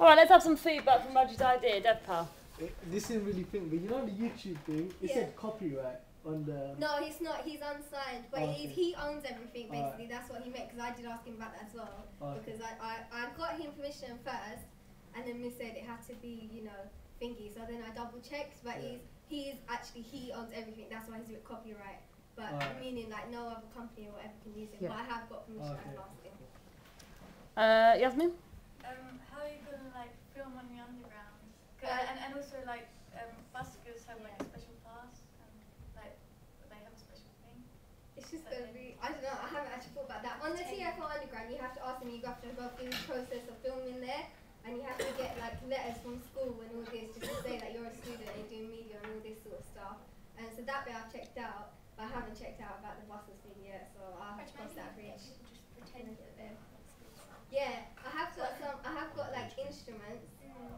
Alright, let's have some feedback from Raji's idea, Dev Pal. This isn't really thing, but you know the YouTube thing? It said copyright on the... No, he's not. He's unsigned, but he owns everything, basically. That's what he meant, because I did ask him about that as well. Because I got him permission first, and then Miss said it had to be, you know, thingy. So then I double checked, but he owns everything. That's why he's with copyright. But meaning like no other company or whatever can use it. But I have got permission. I've asked him. Yasmin? How are you gonna like film on the underground? And also like buskers have like a special pass, and like they have a special thing. It's just gonna be, I don't know, I haven't actually thought about that. On the TFL underground, you have to ask them, you have to go through the process of filming there, and you have to get like letters from school and all this just to say that you're a student and you're doing media and all this sort of stuff. And so that bit I've checked out, but I haven't checked out about the buses thing yet, so I'll have to cross that bridge. Just pretend that they're Yeah, I have got like instruments.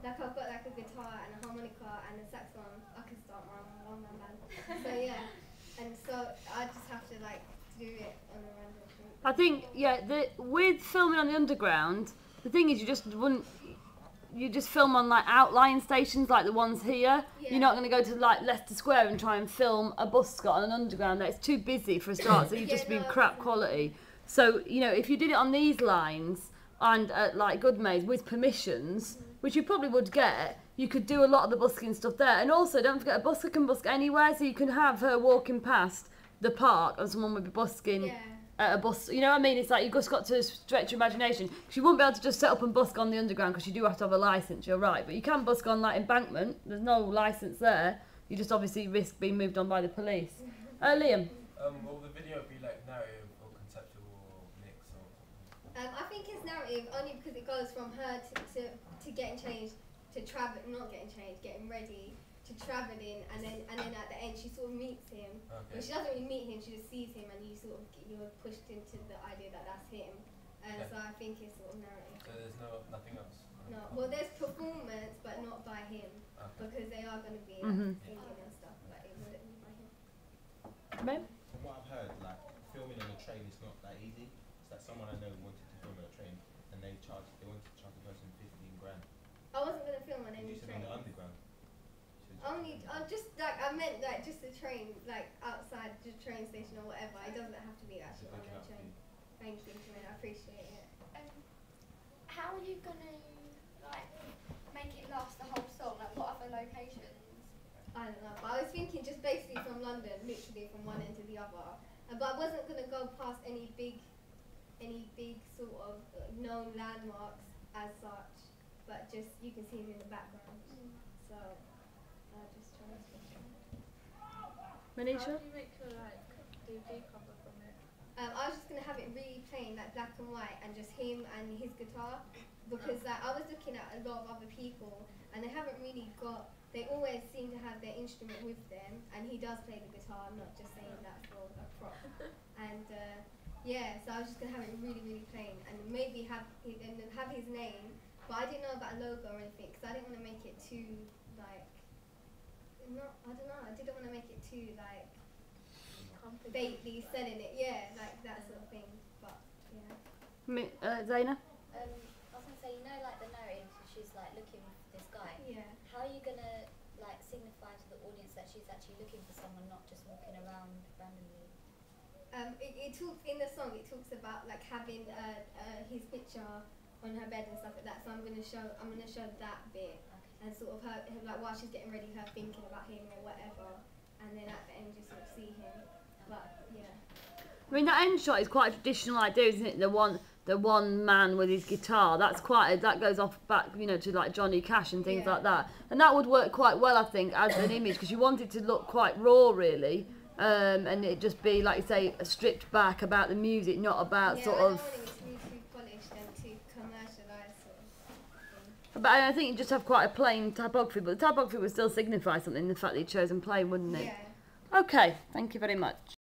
Like I've got like a guitar and a harmonica and a saxophone. I can start one man band. So yeah, and so I just have to like do it on a random thing. I think, with filming on the underground, the thing is you just film on like outlying stations like the ones here. Yeah. You're not going to go to like Leicester Square and try and film a bus stop on an underground. It's too busy for a start, so you just be crap quality. So, you know, if you did it on these lines and at like Goodmayes with permissions, which you probably would get, you could do a lot of the busking stuff there. And also, don't forget, a busker can busk anywhere, so you can have her walking past the park and someone would be busking at a bus. You know what I mean? It's like you've just got to stretch your imagination. Because you wouldn't be able to just set up and busk on the underground because you do have to have a licence, you're right. But you can busk on like Embankment. There's no licence there. You just obviously risk being moved on by the police. Liam? Will the video be like narrative or conceptual or mix or something? I think it's narrative only because it goes from her to getting changed, to not getting changed, getting ready, to travelling, and then at the end she sort of meets him. Okay. But she doesn't really meet him, she just sees him, and you're pushed into the idea that that's him. So I think it's sort of narrative. So there's nothing else? No, well there's performance, but not by him, because they are going to be singing and stuff, but it wouldn't be by him. Ben? From what I've heard, like filming on a train is not that easy. It's like someone I know wanted to film on a train, and they wanted to charge the person 15 grand. I wasn't going to film on any train. On the underground. Just like, I meant like just the train, like outside the train station or whatever. It doesn't have to be actually on a train. Thank you, Jamila, I appreciate it. How are you gonna like make it last the whole song? Like what other locations? I don't know, but I was thinking just basically from London, literally from one end to the other. But I wasn't gonna go past any big sort of known landmarks as such. But just you can see him in the background. So I'll just try to switch on. Manisha? How do you make your like DVD cover from it? I was just gonna have it really plain, like black and white, and just him and his guitar, because like, I was looking at a lot of other people, and they haven't really got. They always seem to have their instrument with them, and he does play the guitar. I'm not just saying that for a prop. And so I was just gonna have it really, really plain, and maybe have his name. But I didn't know about a logo or anything, because I didn't want to make it too, like, I don't know, I didn't want to make it too, like, vaguely selling it, like that sort of thing, but, Zaina? I was going to say, you know, like the narrative, she's like looking for this guy. Yeah. How are you going to, like, signify to the audience that she's actually looking for someone, not just walking around randomly? It talks, in the song, it talks about, like, having his picture on her bed and stuff like that, so I'm gonna show that bit, and sort of her like while she's getting ready, her thinking about him or whatever, and then at the end you sort of see him. But yeah. I mean, that end shot is quite a traditional idea, isn't it? The one man with his guitar. That's that goes off back, you know, to like Johnny Cash and things like that. And that would work quite well, I think, as an image, because you want it to look quite raw, really, and it just be like you say, stripped back about the music, not about sort of. But I think you just have quite a plain typography, but the typography would still signify something, the fact that you chose and plain, wouldn't it? Yeah. Okay, thank you very much.